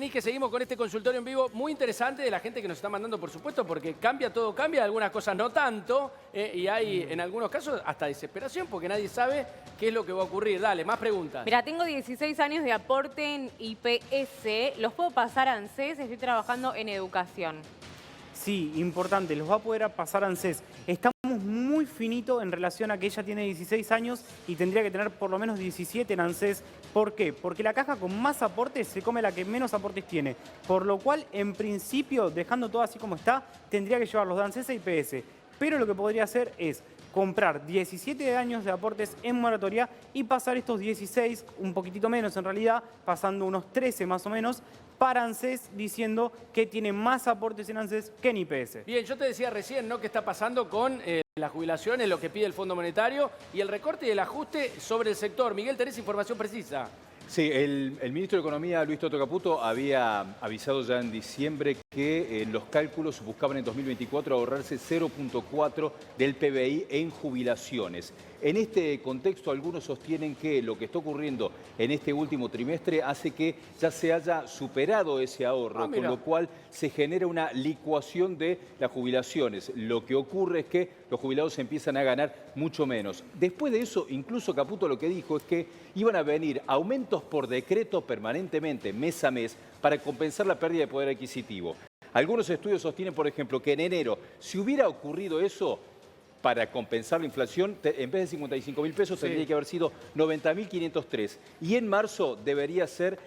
vení que seguimos con este consultorio en vivo muy interesante de la gente que nos está mandando, por supuesto, porque cambia, todo cambia, algunas cosas no tanto, y hay en algunos casos hasta desesperación porque nadie sabe qué es lo que va a ocurrir. Dale, más preguntas. Mira, tengo 16 años de aporte en IPS, los puedo pasar a ANSES, estoy trabajando en educación. Sí, importante, los va a poder pasar a ANSES. Estamos muy finito en relación a que ella tiene 16 años y tendría que tener por lo menos 17 en ANSES. ¿Por qué? Porque la caja con más aportes se come la que menos aportes tiene. Por lo cual, en principio, dejando todo así como está, tendría que llevar los de ANSES a IPS. Pero lo que podría hacer es comprar 17 años de aportes en moratoria y pasar estos 16, un poquitito menos en realidad, pasando unos 13 más o menos, para ANSES, diciendo que tiene más aportes en ANSES que en IPS. Bien, yo te decía recién, ¿no?, qué está pasando con las jubilaciones, lo que pide el Fondo Monetario y el recorte y el ajuste sobre el sector. Miguel, ¿tenés información precisa? Sí, el ministro de Economía, Luis Toto Caputo, había avisado ya en diciembre que los cálculos buscaban en 2024 ahorrarse 0,4 del PBI en jubilaciones. En este contexto, algunos sostienen que lo que está ocurriendo en este último trimestre hace que ya se haya superado ese ahorro, con lo cual se genera una licuación de las jubilaciones. Lo que ocurre es que los jubilados empiezan a ganar mucho menos. Después de eso, incluso Caputo lo que dijo es que iban a venir aumentos por decreto permanentemente, mes a mes, para compensar la pérdida de poder adquisitivo. Algunos estudios sostienen, por ejemplo, que en enero, si hubiera ocurrido eso, para compensar la inflación, en vez de 55.000 pesos tendría que haber sido 90.503. Y en marzo debería ser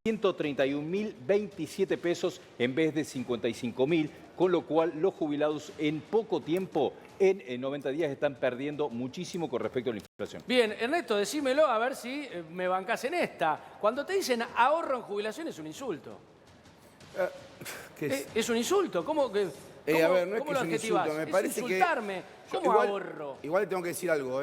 131.027 pesos en vez de 55.000, con lo cual los jubilados en poco tiempo, en 90 días, están perdiendo muchísimo con respecto a la inflación. Bien, Ernesto, decímelo a ver si me bancás en esta. Cuando te dicen ahorro en jubilación es un insulto. ¿Qué es? Es un insulto. ¿Cómo que...? A ver, no es que lo es un adjetivás? insulto, me Es parece insultarme. que... ¿Cómo ahorro? Igual tengo que decir algo,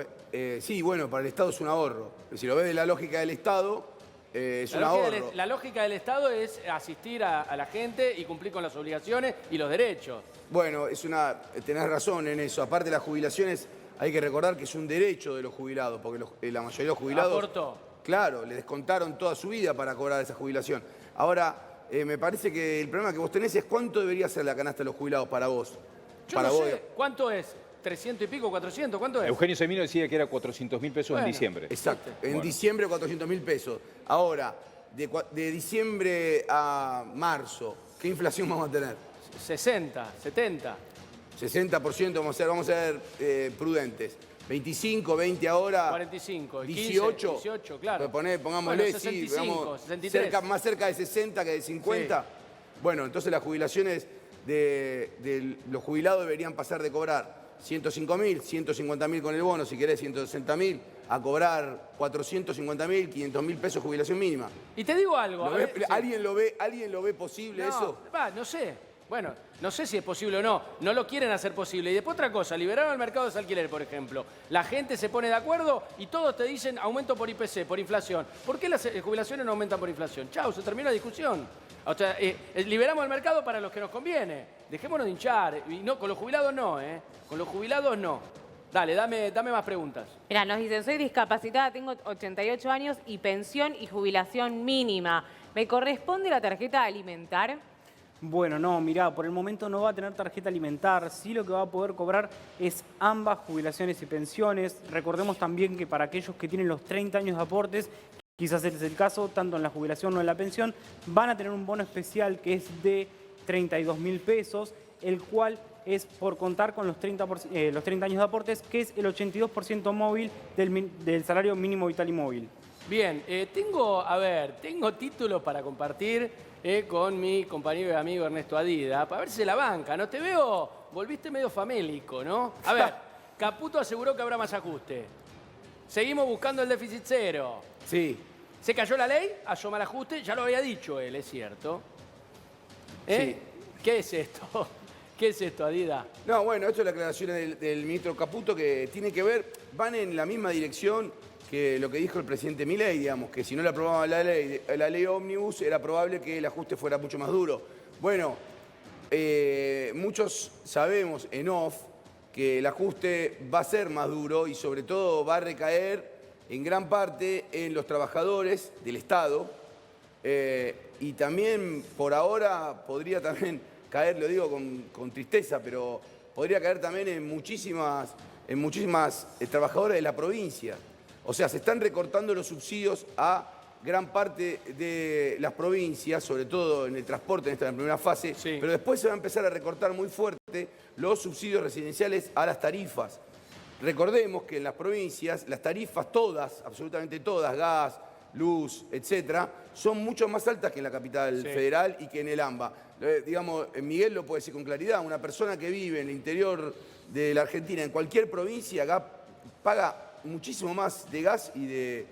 sí, bueno, para el Estado es un ahorro. Si lo ves de la lógica del Estado, es un ahorro. La lógica del Estado es asistir a la gente y cumplir con las obligaciones y los derechos. Bueno, tenés razón en eso. Aparte de las jubilaciones, hay que recordar que es un derecho de los jubilados, porque la mayoría de los jubilados... Aportó. Claro, le descontaron toda su vida para cobrar esa jubilación. Ahora, me parece que el problema que vos tenés es cuánto debería ser la canasta de los jubilados para vos. Yo no sé, ¿cuánto es? ¿300 y pico, 400? ¿Cuánto es? Eugenio Semino decía que era 400.000 pesos en diciembre. Exacto, en diciembre 400.000 pesos. Ahora, de diciembre a marzo, ¿qué inflación vamos a tener? 60, 70. 60% vamos a ser prudentes. 25, 20 ahora. 45, 18. 18, claro. Pongámosle, bueno, 65, sí, 63. Más cerca de 60 que de 50. Sí. Bueno, entonces las jubilaciones de los jubilados deberían pasar de cobrar 105.000, 150.000 con el bono, si querés 160.000, a cobrar 450.000, 500.000 pesos jubilación mínima. Y te digo algo. ¿Alguien lo ve posible eso? No sé. Bueno, no sé si es posible o no. No lo quieren hacer posible. Y después otra cosa, liberaron el mercado de alquiler, por ejemplo. La gente se pone de acuerdo y todos te dicen aumento por IPC, por inflación. ¿Por qué las jubilaciones no aumentan por inflación? Chau, se terminó la discusión. O sea, liberamos el mercado para los que nos conviene. Dejémonos de hinchar. Y no, con los jubilados no, ¿eh? Con los jubilados no. Dale, dame más preguntas. Mira, nos dicen, soy discapacitada, tengo 88 años y pensión y jubilación mínima. ¿Me corresponde la tarjeta alimentar? Bueno, no, mirá, por el momento no va a tener tarjeta alimentar. Sí, lo que va a poder cobrar es ambas jubilaciones y pensiones. Recordemos también que para aquellos que tienen los 30 años de aportes, quizás ese es el caso, tanto en la jubilación o en la pensión, van a tener un bono especial que es de 32.000 pesos, el cual es por contar con los 30 años de aportes, que es el 82% móvil del salario mínimo vital y móvil. Bien, tengo títulos para compartir con mi compañero y amigo Ernesto Adida, para ver si se la banca, ¿no? Te veo, volviste medio famélico, ¿no? A ver, Caputo aseguró que habrá más ajuste. Seguimos buscando el déficit cero. Sí. ¿Se cayó la ley? Asoma el ajuste, ya lo había dicho él, es cierto. Sí. ¿Qué es esto? ¿Qué es esto, Adida? No, bueno, esto es la aclaración del ministro Caputo, que tiene que ver, van en la misma dirección que lo que dijo el presidente Milei, digamos, que si no le aprobaban la ley ómnibus, era probable que el ajuste fuera mucho más duro. Bueno, muchos sabemos en off que el ajuste va a ser más duro y sobre todo va a recaer en gran parte en los trabajadores del Estado, Y también, por ahora, podría también caer, lo digo con tristeza, pero podría caer también en muchísimas trabajadores de la provincia. O sea, se están recortando los subsidios a gran parte de las provincias, sobre todo en el transporte, en la primera fase, Sí. pero después se va a empezar a recortar muy fuerte los subsidios residenciales a las tarifas. Recordemos que en las provincias las tarifas todas, absolutamente todas, gas, luz, etcétera, son mucho más altas que en la capital federal y que en el AMBA. Digamos, Miguel lo puede decir con claridad, una persona que vive en el interior de la Argentina, en cualquier provincia, paga muchísimo más de gas y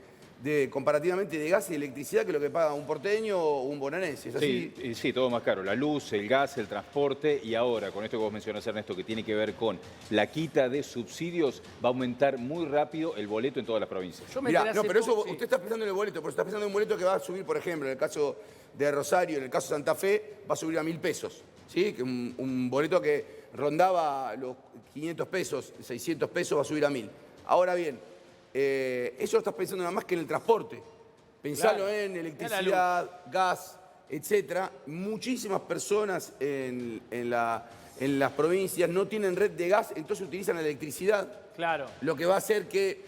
comparativamente de gas y electricidad que lo que paga un porteño o un bonaerense. ¿Es así? Sí, todo más caro. La luz, el gas, el transporte y ahora, con esto que vos mencionás, Ernesto, que tiene que ver con la quita de subsidios, va a aumentar muy rápido el boleto en todas las provincias. Yo me Mirá, enteré no, hace pero eso poco, sí. usted está pensando en el boleto, pero está pensando en un boleto que va a subir, por ejemplo, en el caso de Rosario, en el caso de Santa Fe, va a subir a 1.000 pesos. ¿Sí? Que un boleto que rondaba los 500 pesos, 600 pesos, va a subir a 1.000. Ahora bien, eso lo estás pensando nada más que en el transporte. Pensalo Claro. en electricidad, gas, etcétera. Muchísimas personas en las provincias no tienen red de gas, entonces utilizan la electricidad, Claro, lo que va a hacer que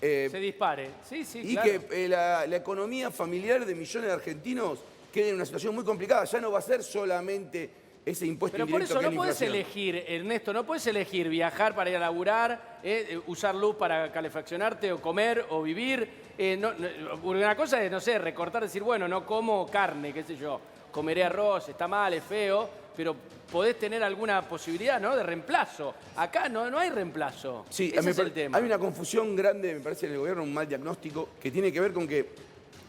se dispare. Sí, sí, y claro. que la economía familiar de millones de argentinos quede en una situación muy complicada. Ya no va a ser solamente ese impuesto Pero por indirecto eso que no es la puedes inflación. elegir, Ernesto, no puedes elegir viajar para ir a laburar, usar luz para calefaccionarte o comer o vivir. Una cosa es, no sé, recortar, decir, bueno, no como carne, qué sé yo, comeré arroz, está mal, es feo, pero podés tener alguna posibilidad, ¿no?, de reemplazo. Acá no hay reemplazo. Sí, Ese es el tema. hay una confusión grande, me parece, en el gobierno, un mal diagnóstico, que tiene que ver con que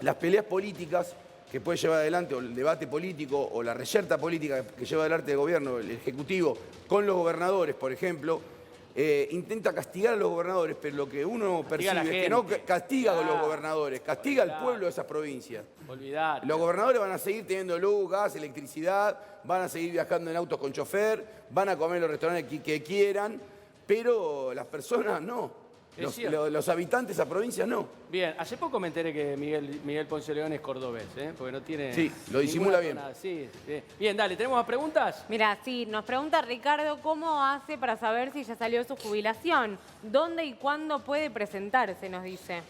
las peleas políticas que puede llevar adelante, o el debate político, o la reyerta política que lleva adelante el gobierno, el Ejecutivo, con los gobernadores, por ejemplo, intenta castigar a los gobernadores, pero lo que uno Castiga a la percibe es que no gente. castiga a los Claro. gobernadores, castiga al pueblo de esas provincias. Olvidar. Los gobernadores van a seguir teniendo luz, gas, electricidad, van a seguir viajando en autos con chofer, van a comer en los restaurantes que quieran, pero las personas no. Es cierto. Los habitantes de esa provincia no. Bien, hace poco me enteré que Miguel Ponce León es cordobés, porque no tiene... Sí, lo disimula ninguna bien. zona. Sí, sí. Bien, dale, ¿tenemos más preguntas? Mira, sí, nos pregunta Ricardo cómo hace para saber si ya salió su jubilación. ¿Dónde y cuándo puede presentarse? Nos dice.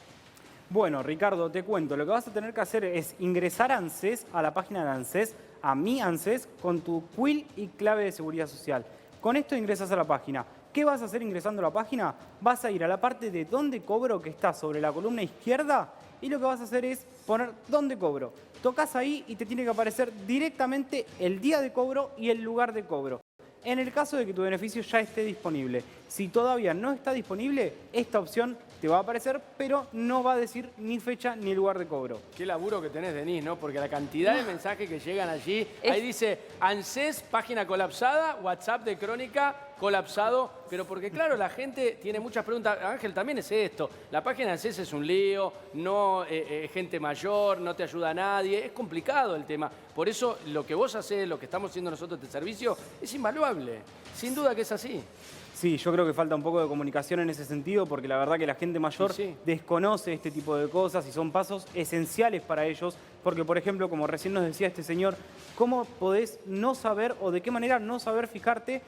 Bueno, Ricardo, te cuento. Lo que vas a tener que hacer es ingresar a ANSES, a la página de ANSES, a mi ANSES, con tu CUIL y clave de seguridad social. Con esto ingresas a la página. ¿Qué vas a hacer ingresando a la página? Vas a ir a la parte de dónde cobro, que está sobre la columna izquierda, y lo que vas a hacer es poner dónde cobro. Tocas ahí y te tiene que aparecer directamente el día de cobro y el lugar de cobro. En el caso de que tu beneficio ya esté disponible. Si todavía no está disponible, esta opción te va a aparecer, pero no va a decir ni fecha ni lugar de cobro. Qué laburo que tenés, Denise, ¿no? Porque la cantidad de mensajes que llegan allí, ahí dice ANSES, página colapsada, WhatsApp de Crónica, colapsado, pero porque claro, la gente tiene muchas preguntas. Ángel, también es esto, la página de ANSES es un lío, no gente mayor, no te ayuda a nadie, es complicado el tema. Por eso lo que vos hacés, lo que estamos haciendo nosotros de servicio, es invaluable, sin duda que es así. Sí, yo creo que falta un poco de comunicación en ese sentido, porque la verdad que la gente mayor Sí. desconoce este tipo de cosas y son pasos esenciales para ellos, porque por ejemplo, como recién nos decía este señor, ¿cómo podés no saber o de qué manera no saber fijarte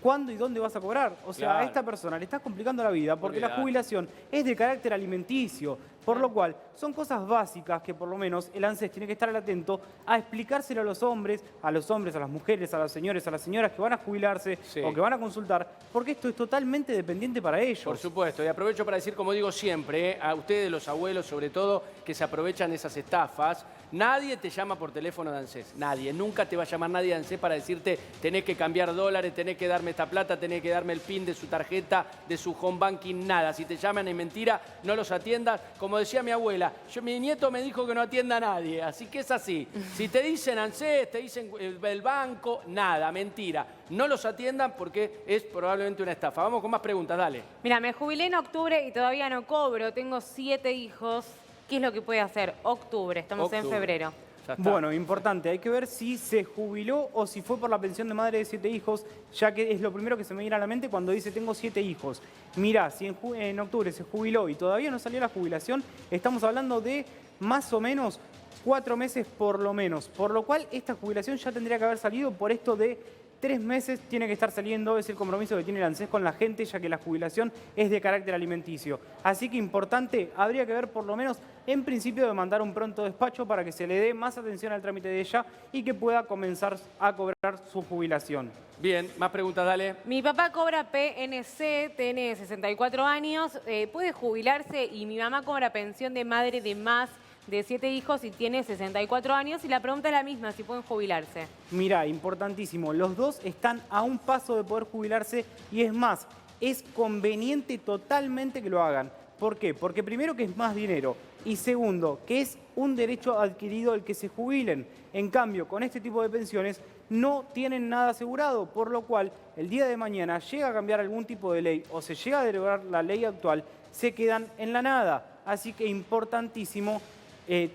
cuándo y dónde vas a cobrar? O sea, Claro. a esta persona le estás complicando la vida porque la Olvidate. jubilación es de carácter alimenticio, por lo cual son cosas básicas que por lo menos el ANSES tiene que estar atento a explicárselo a los hombres, a las mujeres, a los señores, a las señoras que van a jubilarse Sí. o que van a consultar, porque esto es totalmente dependiente para ellos. Por supuesto, y aprovecho para decir, como digo siempre, a ustedes, los abuelos sobre todo, que se aprovechan de esas estafas, nadie te llama por teléfono de ANSES, nadie, nunca te va a llamar nadie de ANSES para decirte tenés que cambiar dólares, tenés que darme esta plata, tenés que darme el PIN de su tarjeta, de su home banking, nada. Si te llaman es mentira, no los atiendas. Como decía mi abuela, mi nieto me dijo que no atienda a nadie, así que es así. Si te dicen ANSES, te dicen el banco, nada, mentira. No los atiendan porque es probablemente una estafa. Vamos con más preguntas, dale. Mira, me jubilé en octubre y todavía no cobro. Tengo 7 hijos. ¿Qué es lo que puede hacer? Octubre, estamos en Octubre. febrero. Ya está. Bueno, importante, hay que ver si se jubiló o si fue por la pensión de madre de 7 hijos, ya que es lo primero que se me viene a la mente cuando dice tengo 7 hijos. Mirá, si en octubre se jubiló y todavía no salió la jubilación, estamos hablando de más o menos 4 meses por lo menos, por lo cual esta jubilación ya tendría que haber salido. Por esto de 3 meses tiene que estar saliendo, es el compromiso que tiene el ANSES con la gente, ya que la jubilación es de carácter alimenticio. Así que importante, habría que ver por lo menos en principio de mandar un pronto despacho para que se le dé más atención al trámite de ella y que pueda comenzar a cobrar su jubilación. Bien, más preguntas, dale. Mi papá cobra PNC, tiene 64 años, puede jubilarse y mi mamá cobra pensión de madre de más de 7 hijos y tiene 64 años y la pregunta es la misma, si pueden jubilarse. Mirá, importantísimo, los dos están a un paso de poder jubilarse y es más, es conveniente totalmente que lo hagan. ¿Por qué? Porque primero que es más dinero y segundo, que es un derecho adquirido el que se jubilen. En cambio, con este tipo de pensiones no tienen nada asegurado, por lo cual el día de mañana llega a cambiar algún tipo de ley o se llega a derogar la ley actual, se quedan en la nada. Así que importantísimo.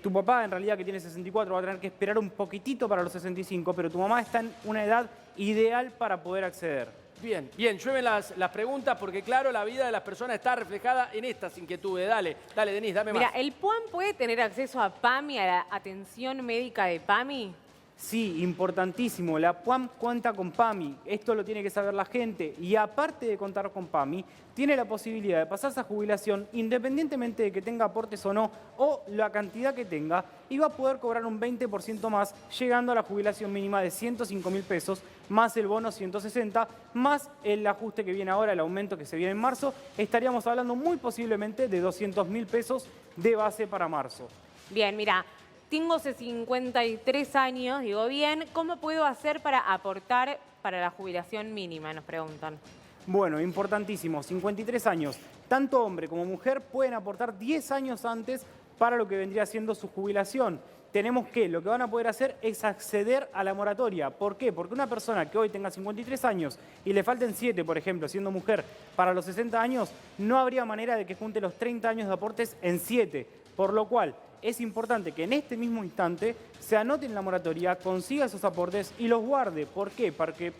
Tu papá, en realidad, que tiene 64, va a tener que esperar un poquitito para los 65, pero tu mamá está en una edad ideal para poder acceder. Bien, bien, llueven las preguntas porque, claro, la vida de las personas está reflejada en estas inquietudes. Dale, dale, Denise, dame Mira, más. ¿el PUAM puede tener acceso a PAMI, a la atención médica de PAMI? Sí, importantísimo. La PUAM cuenta con PAMI. Esto lo tiene que saber la gente. Y aparte de contar con PAMI, tiene la posibilidad de pasarse a jubilación independientemente de que tenga aportes o no, o la cantidad que tenga, y va a poder cobrar un 20% más, llegando a la jubilación mínima de 105.000 pesos, más el bono 160, más el ajuste que viene ahora, el aumento que se viene en marzo. Estaríamos hablando muy posiblemente de 200.000 pesos de base para marzo. Bien, mira, tengo 53 años, digo bien, ¿cómo puedo hacer para aportar para la jubilación mínima? Nos preguntan. Bueno, importantísimo, 53 años. Tanto hombre como mujer pueden aportar 10 años antes para lo que vendría siendo su jubilación. Tenemos que, lo que van a poder hacer es acceder a la moratoria. ¿Por qué? Porque una persona que hoy tenga 53 años y le falten 7, por ejemplo, siendo mujer, para los 60 años, no habría manera de que junte los 30 años de aportes en 7. Por lo cual, es importante que en este mismo instante se anote en la moratoria, consiga esos aportes y los guarde. ¿Por qué? Porque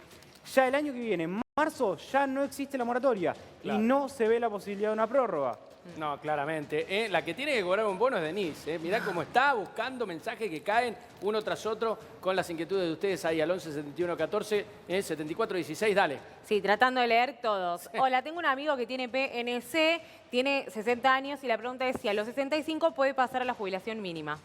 ya el año que viene, en marzo, ya no existe la moratoria Claro. y no se ve la posibilidad de una prórroga. No, claramente. La que tiene que cobrar un bono es Denise. Mirá cómo está buscando mensajes que caen uno tras otro con las inquietudes de ustedes ahí al 11 71 14 74 16. Dale. Sí, tratando de leer todos. Hola, tengo un amigo que tiene PNC, tiene 60 años y la pregunta es si a los 65 puede pasar a la jubilación mínima.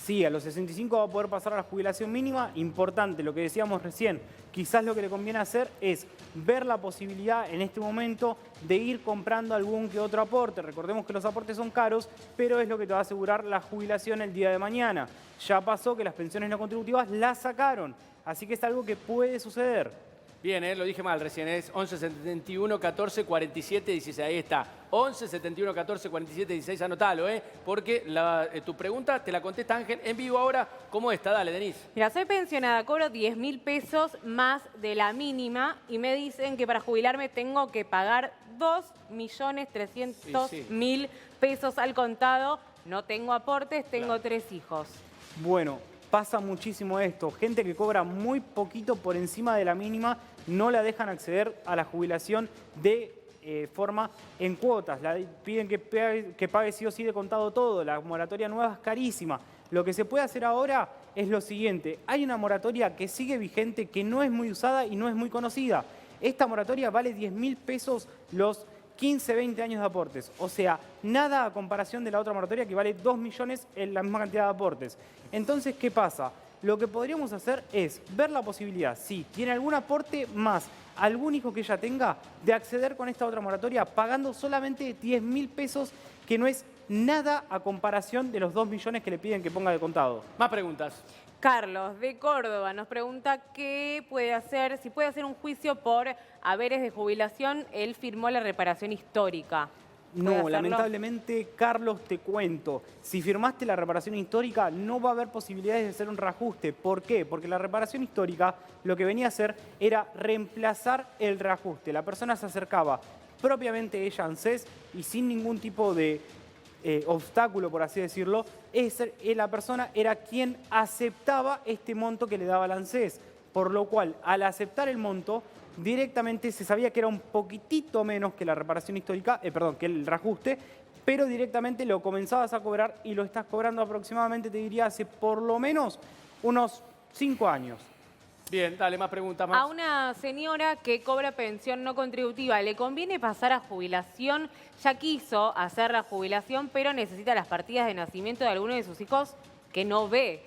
Sí, a los 65 va a poder pasar a la jubilación mínima. Importante, lo que decíamos recién, quizás lo que le conviene hacer es ver la posibilidad en este momento de ir comprando algún que otro aporte. Recordemos que los aportes son caros, pero es lo que te va a asegurar la jubilación el día de mañana. Ya pasó que las pensiones no contributivas las sacaron, así que es algo que puede suceder. Bien, lo dije mal recién, es 11 71 14 47 16, ahí está. 11 71 14 47 16, anotalo, porque tu pregunta te la contesta Ángel en vivo ahora, como esta. Dale, Denise. Mira, soy pensionada, cobro 10.000 pesos más de la mínima y me dicen que para jubilarme tengo que pagar 2.300.000 pesos al contado. No tengo aportes, tengo 3 hijos. Bueno, pasa muchísimo esto. Gente que cobra muy poquito por encima de la mínima no la dejan acceder a la jubilación de forma en cuotas. La piden que pague sí o sí de contado todo. La moratoria nueva es carísima. Lo que se puede hacer ahora es lo siguiente. Hay una moratoria que sigue vigente, que no es muy usada y no es muy conocida. Esta moratoria vale 10.000 pesos los 15, 20 años de aportes. O sea, nada a comparación de la otra moratoria que vale 2 millones en la misma cantidad de aportes. Entonces, ¿qué pasa? Lo que podríamos hacer es ver la posibilidad, si tiene algún aporte más, algún hijo que ella tenga, de acceder con esta otra moratoria pagando solamente 10.000 pesos, que no es nada a comparación de los 2 millones que le piden que ponga de contado. Más preguntas. Carlos, de Córdoba, nos pregunta qué puede hacer, si puede hacer un juicio por haberes de jubilación. Él firmó la reparación histórica. ¿Puede No, hacerlo? lamentablemente, Carlos, te cuento. Si firmaste la reparación histórica, no va a haber posibilidades de hacer un reajuste. ¿Por qué? Porque la reparación histórica lo que venía a hacer era reemplazar el reajuste. La persona se acercaba propiamente ella a ANSES y sin ningún tipo de obstáculo, por así decirlo, la persona era quien aceptaba este monto que le daba el ANSES. Por lo cual, al aceptar el monto, directamente se sabía que era un poquitito menos que la reparación histórica, que el reajuste, pero directamente lo comenzabas a cobrar y lo estás cobrando aproximadamente, te diría, hace por lo menos unos 5 años. Bien, dale, más preguntas A más. una señora que cobra pensión no contributiva, ¿le conviene pasar a jubilación? Ya quiso hacer la jubilación, pero necesita las partidas de nacimiento de alguno de sus hijos que no ve.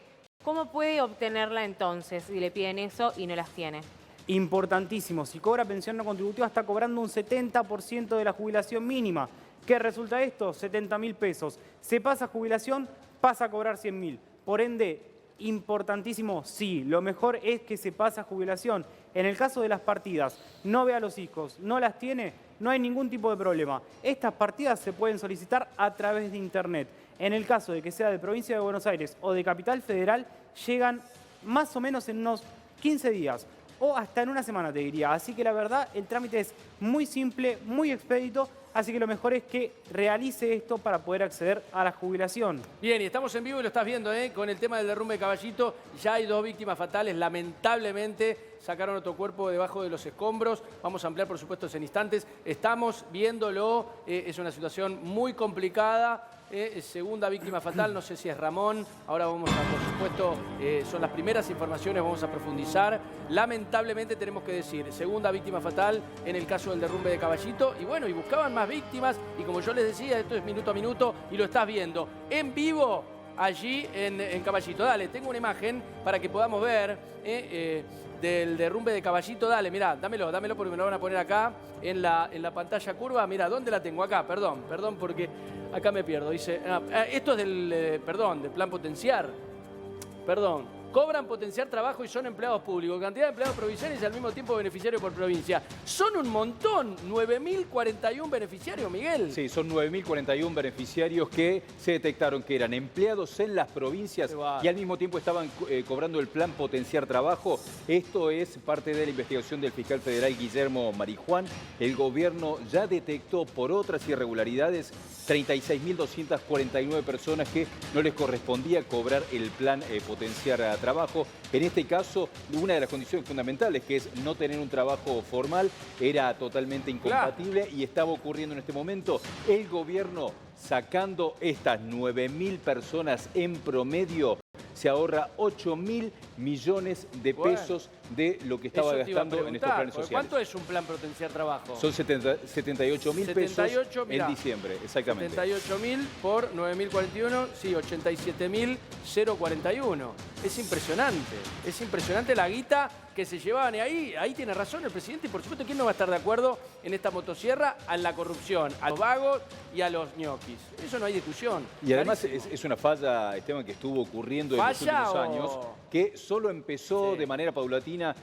¿Cómo puede obtenerla entonces si le piden eso y no las tiene? Importantísimo, si cobra pensión no contributiva está cobrando un 70% de la jubilación mínima. ¿Qué resulta esto? 70.000 pesos. Se pasa a jubilación, pasa a cobrar 100.000. Por ende, importantísimo, sí, lo mejor es que se pase a jubilación. En el caso de las partidas, no ve a los hijos, no las tiene, no hay ningún tipo de problema. Estas partidas se pueden solicitar a través de internet. En el caso de que sea de Provincia de Buenos Aires o de Capital Federal, llegan más o menos en unos 15 días o hasta en una semana, te diría. Así que la verdad, el trámite es muy simple, muy expedito, así que lo mejor es que realice esto para poder acceder a la jubilación. Bien, y estamos en vivo y lo estás viendo, con el tema del derrumbe de Caballito. Ya hay 2 víctimas fatales, lamentablemente sacaron otro cuerpo debajo de los escombros. Vamos a ampliar, por supuesto, en instantes. Estamos viéndolo, es una situación muy complicada. Segunda víctima fatal, no sé si es Ramón. Ahora vamos a, por supuesto, son las primeras informaciones, vamos a profundizar. Lamentablemente tenemos que decir, segunda víctima fatal en el caso del derrumbe de Caballito. Y bueno, y buscaban más víctimas. Y como yo les decía, esto es minuto a minuto y lo estás viendo en vivo allí en Caballito. Dale, tengo una imagen para que podamos ver del derrumbe de Caballito. Dale, mirá, dámelo porque me lo van a poner acá en la pantalla curva. Mirá, ¿dónde la tengo? Acá, perdón porque acá me pierdo. Dice, esto es del plan potenciar. Perdón. Cobran potenciar trabajo y son empleados públicos. Cantidad de empleados provinciales y al mismo tiempo beneficiarios por provincia. Son un montón. 9.041 beneficiarios, Miguel. Sí, son 9.041 beneficiarios que se detectaron que eran empleados en las provincias y al mismo tiempo estaban cobrando el plan potenciar trabajo. Esto es parte de la investigación del fiscal federal Guillermo Marijuán. El gobierno ya detectó por otras irregularidades 36.249 personas que no les correspondía cobrar el plan potenciar trabajo. En este caso, una de las condiciones fundamentales, que es no tener un trabajo formal, era totalmente incompatible y estaba ocurriendo en este momento. El gobierno, sacando estas 9.000 personas en promedio, se ahorra 8.000 millones de pesos de lo que estaba gastando en estos planes sociales. ¿Cuánto es un plan potenciar trabajo? Son 78.000 pesos mirá, en diciembre, exactamente. 78.000 por 9.041, sí, 87.041. Es impresionante la guita que se llevaban. Y ahí tiene razón el presidente. Y por supuesto, ¿quién no va a estar de acuerdo en esta motosierra? A la corrupción, a los vagos y a los ñoquis. Eso no hay discusión. Y además es una falla, Esteban, que estuvo ocurriendo en los últimos años, que solo empezó de manera paulatina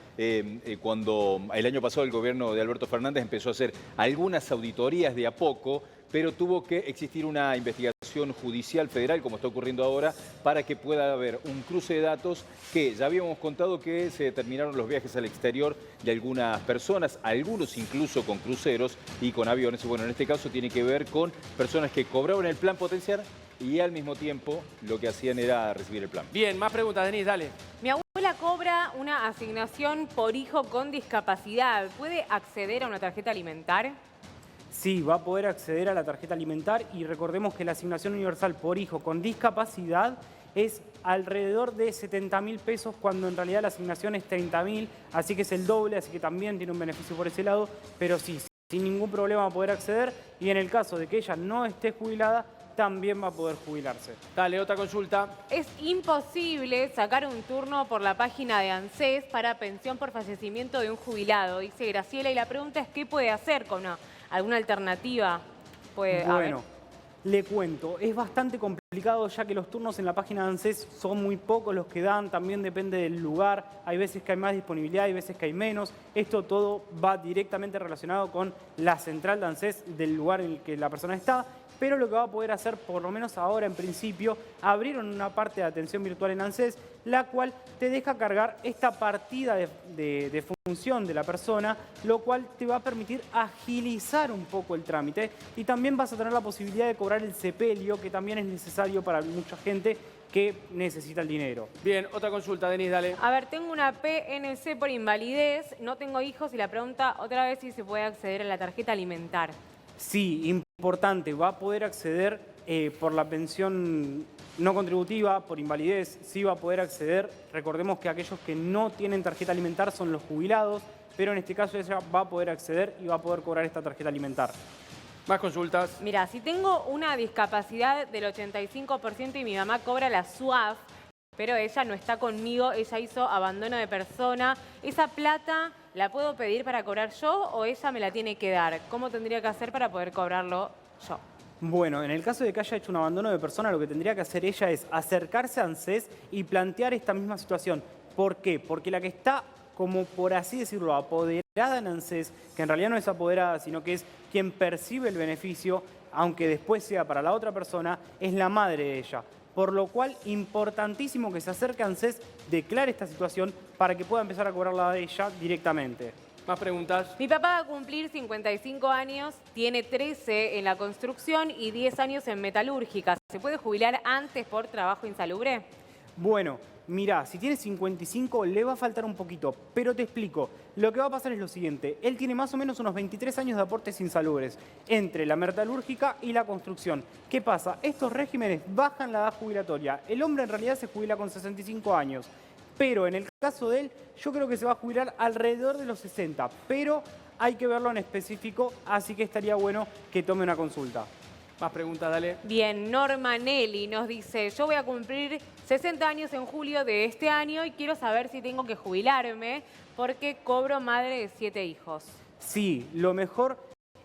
cuando el año pasado el gobierno de Alberto Fernández empezó a hacer algunas auditorías de a poco, pero tuvo que existir una investigación judicial federal, como está ocurriendo ahora, para que pueda haber un cruce de datos que ya habíamos contado que se determinaron los viajes al exterior de algunas personas, algunos incluso con cruceros y con aviones. Bueno, en este caso tiene que ver con personas que cobraban el plan potenciar y al mismo tiempo lo que hacían era recibir el plan. Bien, más preguntas, Denise, dale. Mi abuela cobra una asignación por hijo con discapacidad. ¿Puede acceder a una tarjeta alimentar? Sí, va a poder acceder a la tarjeta alimentar y recordemos que la asignación universal por hijo con discapacidad es alrededor de 70.000 pesos cuando en realidad la asignación es 30.000, así que es el doble, así que también tiene un beneficio por ese lado, pero sí, sin ningún problema va a poder acceder y en el caso de que ella no esté jubilada, también va a poder jubilarse. Dale, otra consulta. Es imposible sacar un turno por la página de ANSES para pensión por fallecimiento de un jubilado, dice Graciela, y la pregunta es ¿qué puede hacer con alguna alternativa? Bueno, le cuento, es bastante complicado ya que los turnos en la página de ANSES son muy pocos los que dan, también depende del lugar, hay veces que hay más disponibilidad, hay veces que hay menos. Esto todo va directamente relacionado con la central de ANSES del lugar en el que la persona está, pero lo que va a poder hacer, por lo menos ahora en principio, abrieron una parte de atención virtual en ANSES, la cual te deja cargar esta partida de función de la persona, lo cual te va a permitir agilizar un poco el trámite y también vas a tener la posibilidad de cobrar el sepelio, que también es necesario para mucha gente que necesita el dinero. Bien, otra consulta, Denise, dale. A ver, tengo una PNC por invalidez, no tengo hijos y la pregunta otra vez si se puede acceder a la tarjeta alimentar. Sí, importante, va a poder acceder por la pensión no contributiva, por invalidez, sí va a poder acceder. Recordemos que aquellos que no tienen tarjeta alimentar son los jubilados, pero en este caso ella va a poder acceder y va a poder cobrar esta tarjeta alimentar. Más consultas. Mira, si tengo una discapacidad del 85% y mi mamá cobra la SUAF, pero ella no está conmigo, ella hizo abandono de persona, ¿esa plata la puedo pedir para cobrar yo o ella me la tiene que dar? ¿Cómo tendría que hacer para poder cobrarlo yo? Bueno, en el caso de que haya hecho un abandono de persona, lo que tendría que hacer ella es acercarse a ANSES y plantear esta misma situación. ¿Por qué? Porque la que está, como por así decirlo, apoderada en ANSES, que en realidad no es apoderada, sino que es quien percibe el beneficio, aunque después sea para la otra persona, es la madre de ella. Por lo cual, importantísimo que se acerque a ANSES, declare esta situación para que pueda empezar a cobrarla de ella directamente. Más preguntas. Mi papá va a cumplir 55 años, tiene 13 en la construcción y 10 años en metalúrgica. ¿Se puede jubilar antes por trabajo insalubre? Bueno, mirá, si tiene 55 le va a faltar un poquito, pero te explico. Lo que va a pasar es lo siguiente. Él tiene más o menos unos 23 años de aportes insalubres entre la metalúrgica y la construcción. ¿Qué pasa? Estos regímenes bajan la edad jubilatoria. El hombre en realidad se jubila con 65 años. Pero en el caso de él, yo creo que se va a jubilar alrededor de los 60. Pero hay que verlo en específico, así que estaría bueno que tome una consulta. Más preguntas, dale. Bien, Norma Nelly nos dice, yo voy a cumplir 60 años en julio de este año y quiero saber si tengo que jubilarme porque cobro madre de 7 hijos. Sí, lo mejor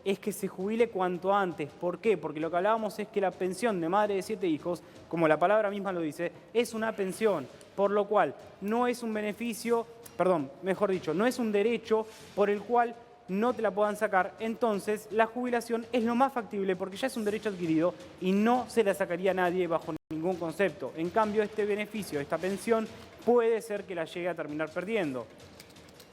es que se jubile cuanto antes. ¿Por qué? Porque lo que hablábamos es que la pensión de madre de 7 hijos, como la palabra misma lo dice, es una pensión, por lo cual no es un beneficio, perdón, mejor dicho, no es un derecho por el cual no te la puedan sacar. Entonces, la jubilación es lo más factible porque ya es un derecho adquirido y no se la sacaría a nadie bajo ningún concepto. En cambio, este beneficio, esta pensión, puede ser que la llegue a terminar perdiendo.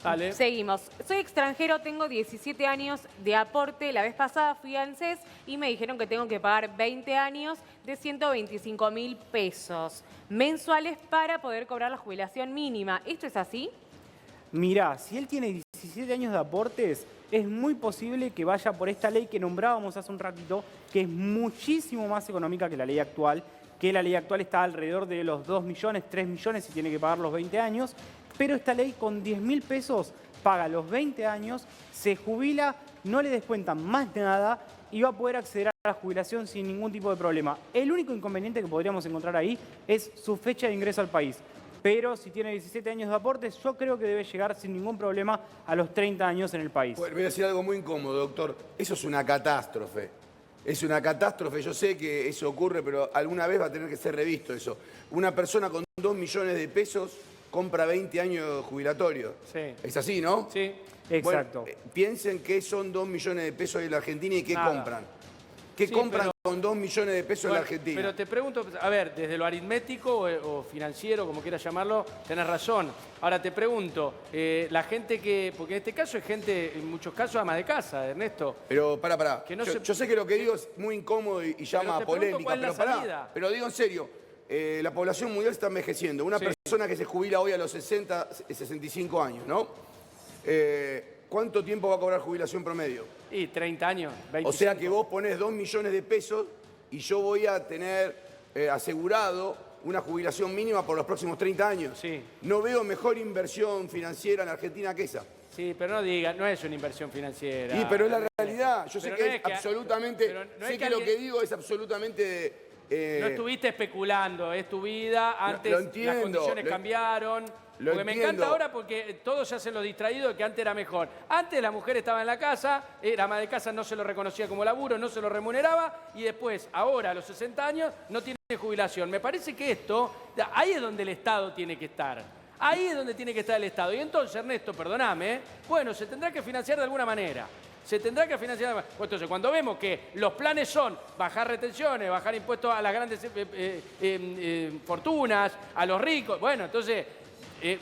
Dale. Seguimos. Soy extranjero, tengo 17 años de aporte. La vez pasada fui a ANSES y me dijeron que tengo que pagar 20 años de 125.000 pesos mensuales para poder cobrar la jubilación mínima. ¿Esto es así? Mirá, si él tiene 17 años de aportes, es muy posible que vaya por esta ley que nombrábamos hace un ratito, que es muchísimo más económica que la ley actual, que la ley actual está alrededor de los 2 millones, 3 millones y tiene que pagar los 20 años, pero esta ley con 10.000 pesos paga los 20 años, se jubila, no le descuentan más nada y va a poder acceder a la jubilación sin ningún tipo de problema. El único inconveniente que podríamos encontrar ahí es su fecha de ingreso al país. Pero si tiene 17 años de aportes, yo creo que debe llegar sin ningún problema a los 30 años en el país. Bueno, voy a decir algo muy incómodo, doctor. Eso es una catástrofe. Es una catástrofe. Yo sé que eso ocurre, pero alguna vez va a tener que ser revisto eso. Una persona con 2 millones de pesos compra 20 años jubilatorios. Sí. Es así, ¿no? Sí. Exacto. Bueno, piensen que son 2 millones de pesos en la Argentina y qué Nada. compran. ¿Qué Sí, compran pero- con 2 millones de pesos en la Argentina? Pero te pregunto, a ver, desde lo aritmético o financiero, como quieras llamarlo, tenés razón. Ahora te pregunto, la gente que, porque en este caso es gente, en muchos casos, ama de casa, Ernesto. Pero pará. Que no yo, se- yo sé que lo que digo es muy incómodo y llama te a pregunto polémica, cuál es pero la pará. salida. Pero digo en serio, la población mundial está envejeciendo. Una Sí. persona que se jubila hoy a los 60, 65 años, ¿no? ¿Cuánto tiempo va a cobrar jubilación promedio? Y 30 años, 25. O sea que vos ponés 2 millones de pesos y yo voy a tener asegurado una jubilación mínima por los próximos 30 años. Sí. No veo mejor inversión financiera en Argentina que esa. Sí, pero no diga, no es una inversión financiera. Y pero es la realidad. Yo sé Pero que no es es que- absolutamente. pero no sé es que, que lo alguien- que digo es absolutamente. No estuviste especulando, es tu vida, antes lo las entiendo, condiciones cambiaron. lo Porque me entiendo. encanta ahora porque todos se hacen los distraídos de que antes era mejor. Antes la mujer estaba en la casa, era ama de casa, no se lo reconocía como laburo, no se lo remuneraba y después, ahora a los 60 años, no tiene jubilación. Me parece que esto, ahí es donde el Estado tiene que estar. Ahí es donde tiene que estar el Estado. Y entonces, Ernesto, perdóname, bueno, se tendrá que financiar de alguna manera. Se tendrá que financiar. Bueno, entonces, cuando vemos que los planes son bajar retenciones, bajar impuestos a las grandes fortunas, a los ricos, bueno, entonces,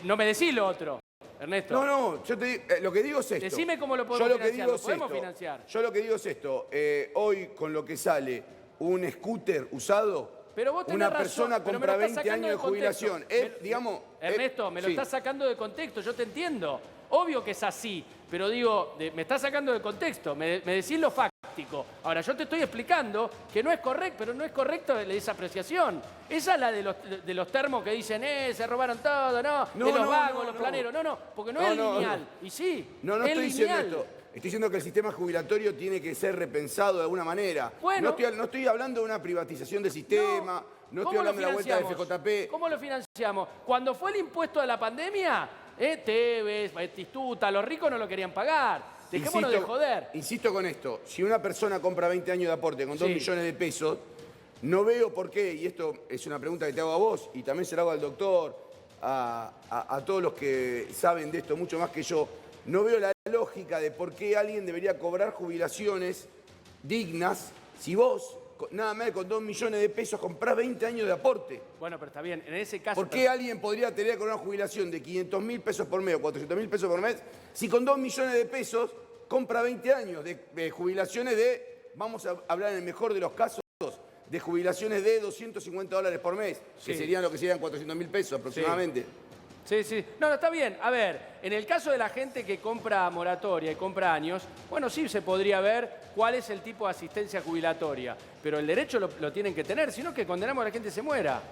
no me decís lo otro, Ernesto. No, yo te digo, lo que digo es esto. Decime cómo lo podemos Yo lo que financiar, digo ¿lo es podemos esto. financiar? Yo lo que digo es esto. Hoy, con lo que sale un scooter usado, Pero vos tenés una razón, persona pero me compra lo estás 20 sacando años de contexto. jubilación. Digamos, Ernesto, me lo sí. estás sacando de contexto, yo te entiendo. Obvio que es así, pero digo, me estás sacando de contexto, me decís los facts. fantástico. Ahora, yo te estoy explicando que no es correcto, pero no es correcto esa apreciación. Esa es la de los termos que dicen, se robaron todo, ¿no? No, de los no, vagos, no, los no. planeros. No, porque no, No, es no, lineal. no. Y sí, No es estoy diciendo lineal. esto. Estoy diciendo que el sistema jubilatorio tiene que ser repensado de alguna manera. Bueno. No estoy hablando de una privatización del sistema, no estoy ¿Cómo lo hablando de la vuelta de financiamos? FJP. ¿Cómo lo financiamos? Cuando fue el impuesto de la pandemia, Tevez, Batistuta, los ricos no lo querían pagar. Dejémonos de joder. Insisto con esto, si una persona compra 20 años de aporte con 2 Sí. millones de pesos, no veo por qué, y esto es una pregunta que te hago a vos, y también se la hago al doctor, a todos los que saben de esto mucho más que yo, no veo la lógica de por qué alguien debería cobrar jubilaciones dignas si vos, nada más con 2 millones de pesos, comprás 20 años de aporte. Bueno, pero está bien, en ese caso... ¿Por qué alguien podría tener con una jubilación de 500.000 pesos por mes o 400.000 pesos por mes si con 2 millones de pesos compra 20 años de jubilaciones de, vamos a hablar en el mejor de los casos, de jubilaciones de $250 por mes, que Sí. serían lo que serían 400.000 pesos aproximadamente? Sí. No, está bien. A ver, en el caso de la gente que compra moratoria y compra años, bueno, sí se podría ver cuál es el tipo de asistencia jubilatoria, pero el derecho lo tienen que tener, sino que condenamos a la gente se muera.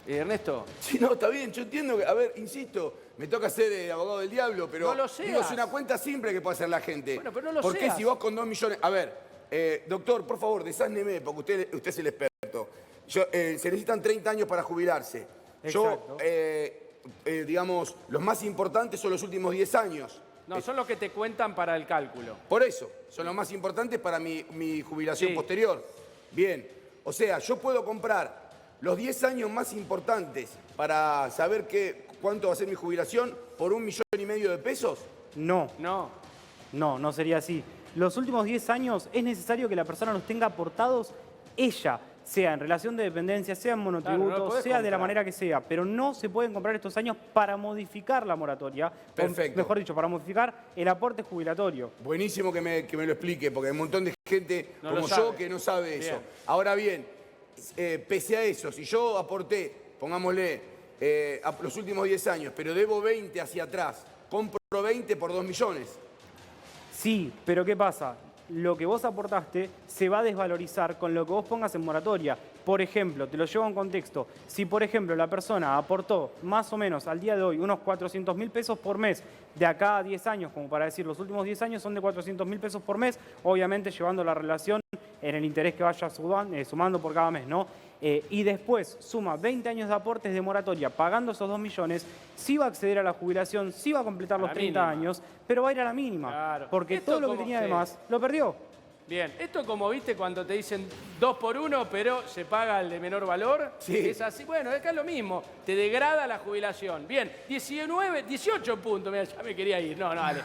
Ernesto. Sí, no, está bien, yo entiendo que, a ver, insisto, me toca ser abogado del diablo, pero No lo seas. digo, es una cuenta simple que puede hacer la gente. Bueno, pero no lo Porque seas. si vos con 2 millones... A ver, doctor, por favor, desásneme, porque usted es el experto. Se necesitan 30 años para jubilarse. Exacto. Digamos, los más importantes son los últimos 10 años. No, son los que te cuentan para el cálculo. Por eso, son los más importantes para mi jubilación Sí. posterior. Bien, o sea, yo puedo comprar los 10 años más importantes para saber cuánto va a ser mi jubilación por 1,5 millones de pesos. No, No. sería así. Los últimos 10 años es necesario que la persona los tenga aportados ella, sea en relación de dependencia, sea en monotributo, Claro, no lo podés sea de la comprar. manera que sea, pero no se pueden comprar estos años para modificar la moratoria, Perfecto. mejor dicho, para modificar el aporte jubilatorio. Buenísimo que me lo explique, porque hay un montón de gente No como lo yo sabe. que no sabe eso. Bien. Ahora bien, pese a eso, si yo aporté, pongámosle, los últimos 10 años, pero debo 20 hacia atrás, compro 20 por 2 millones. Sí, pero ¿qué pasa? Lo que vos aportaste se va a desvalorizar con lo que vos pongas en moratoria. Por ejemplo, te lo llevo a un contexto. Si, por ejemplo, la persona aportó más o menos al día de hoy unos 400.000 pesos por mes, de acá a 10 años, como para decir, los últimos 10 años son de 400.000 pesos por mes, obviamente llevando la relación en el interés que vaya sumando por cada mes, ¿no? Y después suma 20 años de aportes de moratoria pagando esos 2 millones, sí va a acceder a la jubilación, sí va a completar A los la 30 mínima. años, pero va a ir a la mínima. Claro. Porque Esto todo lo que como- tenía sí. de más lo perdió. Bien, esto como viste cuando te dicen 2 por 1, pero se paga el de menor valor. Sí. Es así. Bueno, acá es lo mismo. Te degrada la jubilación. Bien, 18 puntos. Mira, ya me quería ir. No, dale.